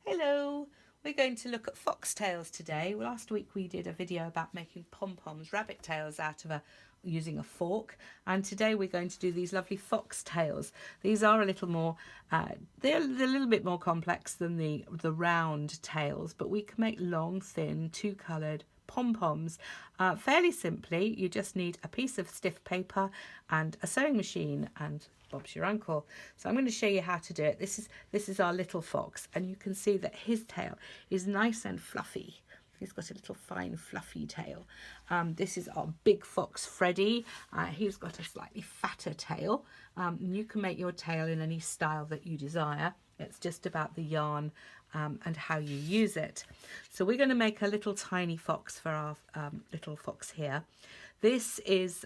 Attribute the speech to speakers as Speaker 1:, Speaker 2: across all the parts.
Speaker 1: Hello, we're going to look at foxtails today. Last week we did a video about making pom-poms, rabbit tails out of using a fork, and today we're going to do these lovely foxtails. These are a little more, they're a little bit more complex than the round tails, but we can make long, thin, two-coloured pom-poms fairly simply. You just need a piece of stiff paper and a sewing machine, and Bob's your uncle. So I'm going to show you how to do it. This is our little fox, and you can see that his tail is nice and fluffy. He's got a little fine fluffy tail. This is our big fox Freddy. He's got a slightly fatter tail. You can make your tail in any style that you desire. It's just about the yarn and how you use it. So we're going to make a little tiny fox for our little fox here. This is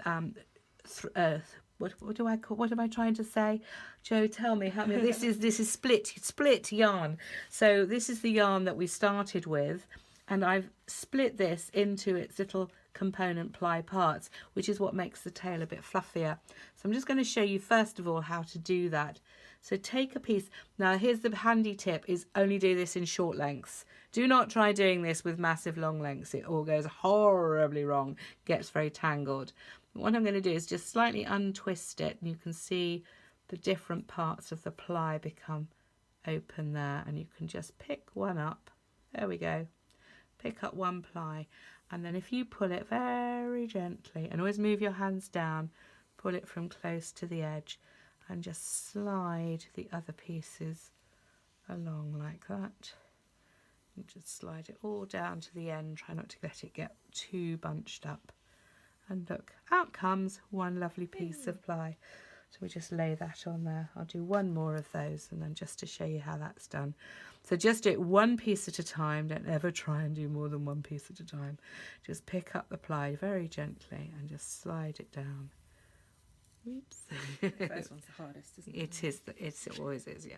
Speaker 1: what do I call? What am I trying to say? Joe, tell me. Help me. This is split yarn. So this is the yarn that we started with, and I've split this into its little component ply parts, which is what makes the tail a bit fluffier. So I'm just going to show you first of all how to do that. So take a piece. Now here's the handy tip: is only do this in short lengths. Do not try doing this with massive long lengths. It all goes horribly wrong. Gets very tangled. What I'm going to do is just slightly untwist it, and you can see the different parts of the ply become open there, and you can just pick one up. There we go. Pick up one ply, and then if you pull it very gently, and always move your hands down, pull it from close to the edge, and just slide the other pieces along like that. And just slide it all down to the end. Try not to let it get too bunched up. And look, out comes one lovely piece of ply. So we just lay that on there. I'll do one more of those, and then just to show you how that's done. So just do it one piece at a time. Don't ever try and do more than one piece at a time. Just pick up the ply very gently and just slide it down. Oops.
Speaker 2: The first one's the hardest, isn't it?
Speaker 1: It always is, yeah.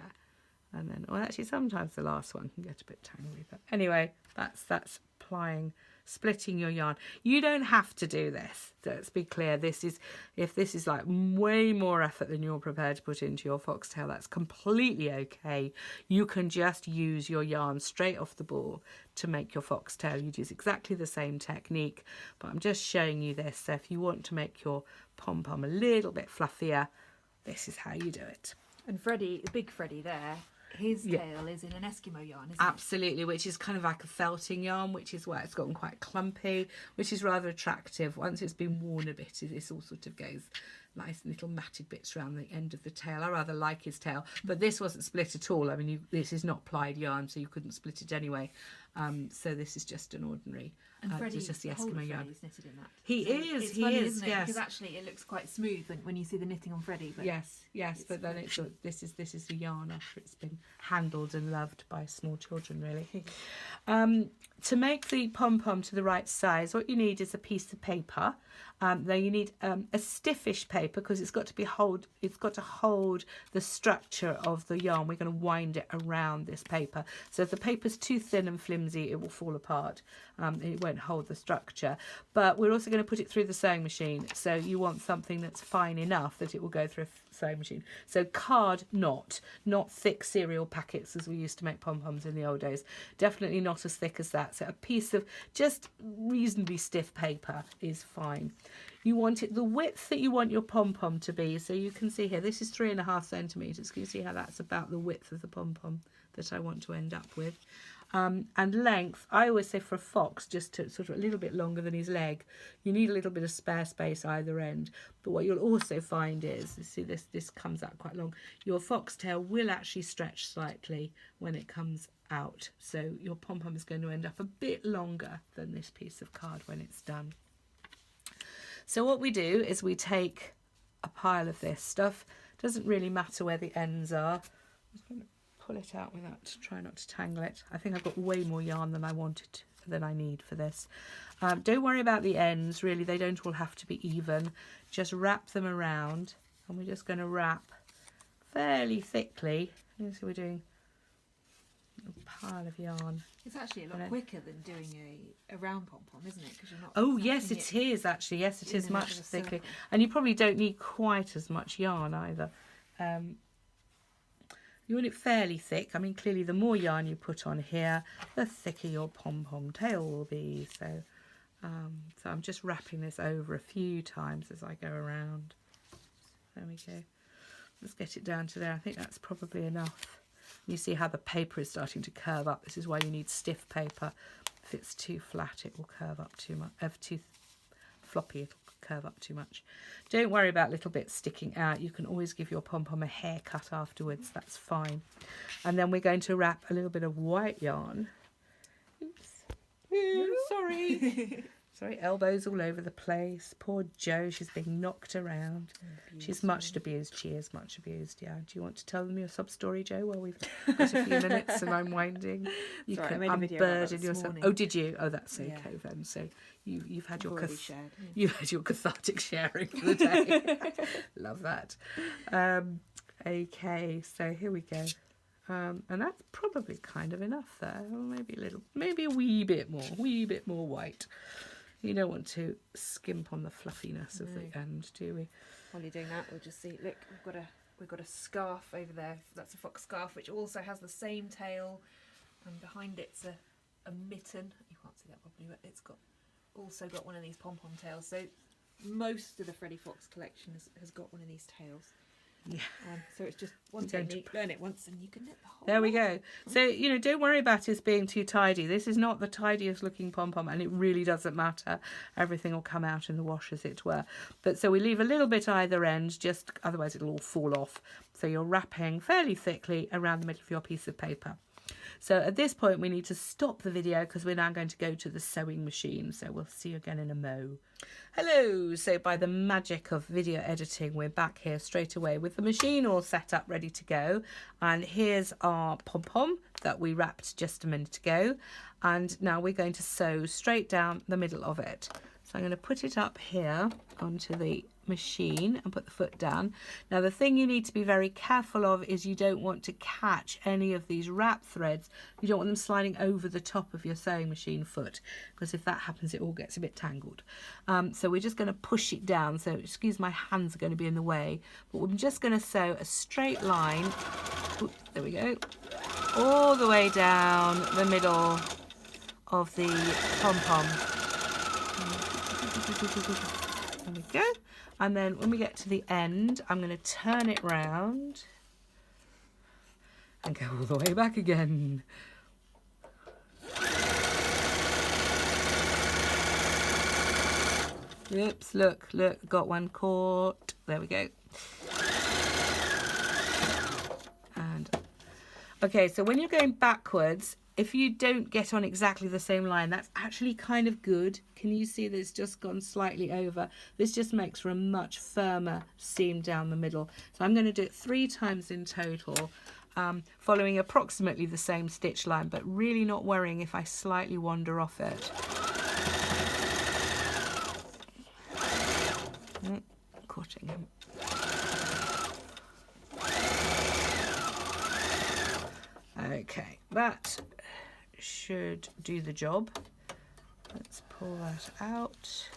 Speaker 1: And then, well, actually sometimes the last one can get a bit tangly. But anyway, that's plying, splitting your yarn. You don't have to do this. Let's be clear. If this is like way more effort than you're prepared to put into your foxtail, that's completely okay. You can just use your yarn straight off the ball to make your foxtail. You'd use exactly the same technique, but I'm just showing you this. So if you want to make your pom-pom a little bit fluffier, this is how you do it.
Speaker 2: And Freddy, the big Freddy there, his tail is in an Eskimo yarn, isn't it?
Speaker 1: Absolutely, which is kind of like a felting yarn, which is where it's gotten quite clumpy, which is rather attractive. Once it's been worn a bit, this all sort of goes nice little matted bits around the end of the tail. I rather like his tail, but this wasn't split at all. I mean, this is not plied yarn, so you couldn't split it anyway. So this is just an ordinary.
Speaker 2: And Freddy's
Speaker 1: just the Eskimo yarn.
Speaker 2: Is knitted in that.
Speaker 1: He
Speaker 2: so
Speaker 1: is.
Speaker 2: It's
Speaker 1: he
Speaker 2: funny,
Speaker 1: is.
Speaker 2: Isn't it?
Speaker 1: Yes.
Speaker 2: Because actually, it looks quite smooth when you see the knitting on Freddy. But
Speaker 1: yes. But then this is the yarn after it's been handled and loved by small children, really. To make the pom-pom to the right size, what you need is a piece of paper. Then you need a stiffish paper, because it's got to hold the structure of the yarn. We're going to wind it around this paper. So if the paper's too thin and flimsy, it will fall apart. It won't hold the structure. But we're also going to put it through the sewing machine. So you want something that's fine enough that it will go through a sewing machine. So card not thick cereal packets as we used to make pom-poms in the old days. Definitely not as thick as that. So a piece of just reasonably stiff paper is fine. You want it the width that you want your pom-pom to be. So you can see here, this is 3.5 centimetres. Can you see how that's about the width of the pom-pom that I want to end up with? And length, I always say for a fox, just to sort of a little bit longer than his leg. You need a little bit of spare space either end. But what you'll also find is, you see this comes out quite long. Your foxtail will actually stretch slightly when it comes out. So your pom-pom is going to end up a bit longer than this piece of card when it's done. So what we do is we take a pile of this stuff. Doesn't really matter where the ends are. I'm just going to pull it out without, try not to tangle it. I think I've got way more yarn than I need for this. Don't worry about the ends, really. They don't all have to be even. Just wrap them around, and we're just going to wrap fairly thickly. So we're doing a pile of yarn.
Speaker 2: It's actually a lot quicker than doing a round pom-pom, isn't it? Because you're not.
Speaker 1: Oh yes, it is actually. Yes, it is much thicker, and you probably don't need quite as much yarn either. You want it fairly thick. I mean, clearly the more yarn you put on here, the thicker your pom-pom tail will be. So, so I'm just wrapping this over a few times as I go around. There we go. Let's get it down to there. I think that's probably enough. You see how the paper is starting to curve up. This is why you need stiff paper. If it's too flat, it will curve up too much. If too floppy, it'll curve up too much. Don't worry about little bits sticking out. You can always give your pom-pom a haircut afterwards. That's fine. And then we're going to wrap a little bit of white yarn. Oops. Ooh, sorry. Sorry, elbows all over the place. Poor Jo, she's being knocked around. She's much abused. She is much abused, yeah. Do you want to tell them your sob story, Jo? Well, we've got a few minutes and I'm winding. You
Speaker 2: Sorry,
Speaker 1: can
Speaker 2: I made a video about that
Speaker 1: unburden
Speaker 2: this
Speaker 1: yourself.
Speaker 2: morning.
Speaker 1: Oh, alright, oh, that's okay
Speaker 2: Yeah.
Speaker 1: then. So you've had your
Speaker 2: shared.
Speaker 1: you've had your cathartic sharing for the day. Love that. Okay, so here we go. And that's probably kind of enough there. Or maybe a wee bit more white. You don't want to skimp on the fluffiness of the end, do we?
Speaker 2: While you're doing that, we'll just see. Look, we've got a scarf over there. That's a fox scarf, which also has the same tail, and behind it's a mitten. You can't see that properly, but it's also got one of these pom-pom tails. So most of the Freddy Fox collection has got one of these tails.
Speaker 1: Yeah.
Speaker 2: So it's just one technique. Learn it once, and you can knit the whole.
Speaker 1: There we go. So don't worry about it being too tidy. This is not the tidiest looking pom-pom, and it really doesn't matter. Everything will come out in the wash, as it were. But so we leave a little bit either end, just otherwise it'll all fall off. So you're wrapping fairly thickly around the middle of your piece of paper. So at this point we need to stop the video because we're now going to go to the sewing machine. So we'll see you again in a mo. Hello, so by the magic of video editing, we're back here straight away with the machine all set up, ready to go. And here's our pom-pom that we wrapped just a minute ago. And now we're going to sew straight down the middle of it. So I'm going to put it up here onto the machine and put the foot down. Now the thing you need to be very careful of is you don't want to catch any of these wrap threads. You don't want them sliding over the top of your sewing machine foot, because if that happens it all gets a bit tangled. So we're just going to push it down. So excuse my hands are going to be in the way, but we're just going to sew a straight line. Oops, there we go. All the way down the middle of the pom-pom. There we go. And then when we get to the end, I'm going to turn it round and go all the way back again. Oops, look, got one caught. There we go. And okay, so when you're going backwards, if you don't get on exactly the same line, that's actually kind of good. Can you see that it's just gone slightly over? This just makes for a much firmer seam down the middle. So I'm going to do it 3 times in total, following approximately the same stitch line, but really not worrying if I slightly wander off it. Cutting him. Okay, that should do the job. Let's pull that out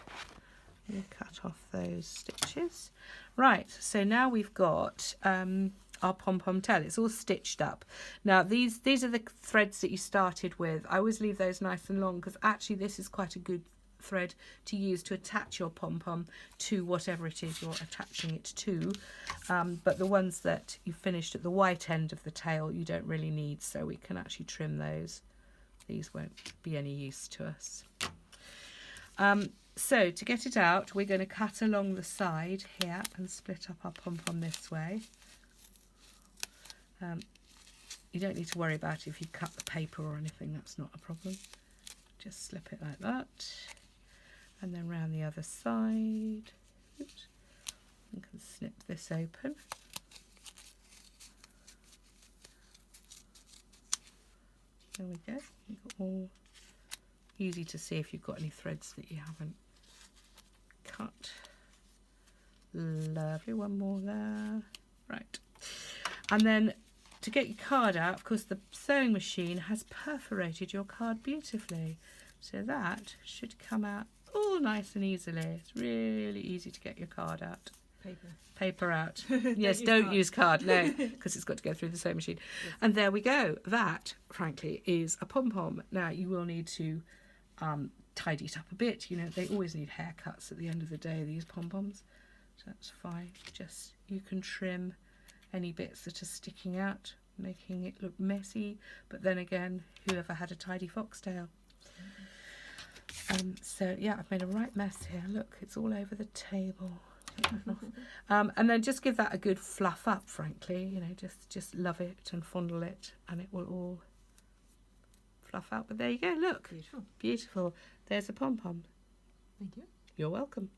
Speaker 1: and cut off those stitches. Right, so now we've got our pom-pom tail. It's all stitched up. Now these are the threads that you started with. I always leave those nice and long because actually this is quite a good thread to use to attach your pom-pom to whatever it is you're attaching it to, but the ones that you finished at the white end of the tail you don't really need, so we can actually trim those. These won't be any use to us. So to get it out, we're going to cut along the side here and split up our pom-pom this way. You don't need to worry about it if you cut the paper or anything, that's not a problem. Just slip it like that. And then round the other side. Oops. You can snip this open. There we go. You've got all easy to see if you've got any threads that you haven't cut. Lovely, one more there. Right. And then to get your card out, of course the sewing machine has perforated your card beautifully. So that should come out all nice and easily. It's really easy to get your card out.
Speaker 2: paper.
Speaker 1: out. Yes,
Speaker 2: use
Speaker 1: don't
Speaker 2: card.
Speaker 1: use card, no, because it's got to go through the sewing machine.
Speaker 2: Yes.
Speaker 1: And there we go. That, frankly, is a pom-pom. Now, you will need to tidy it up a bit. You know, they always need haircuts at the end of the day, these pom-poms. So that's fine. Just, you can trim any bits that are sticking out, making it look messy. But then again, whoever had a tidy foxtail? So, yeah, I've made a right mess here. Look, it's all over the table. And then just give that a good fluff up, frankly. You know, just love it and fondle it, and it will all fluff out. But there you go, look.
Speaker 2: Beautiful.
Speaker 1: Beautiful. There's a pom-pom.
Speaker 2: Thank you.
Speaker 1: You're welcome.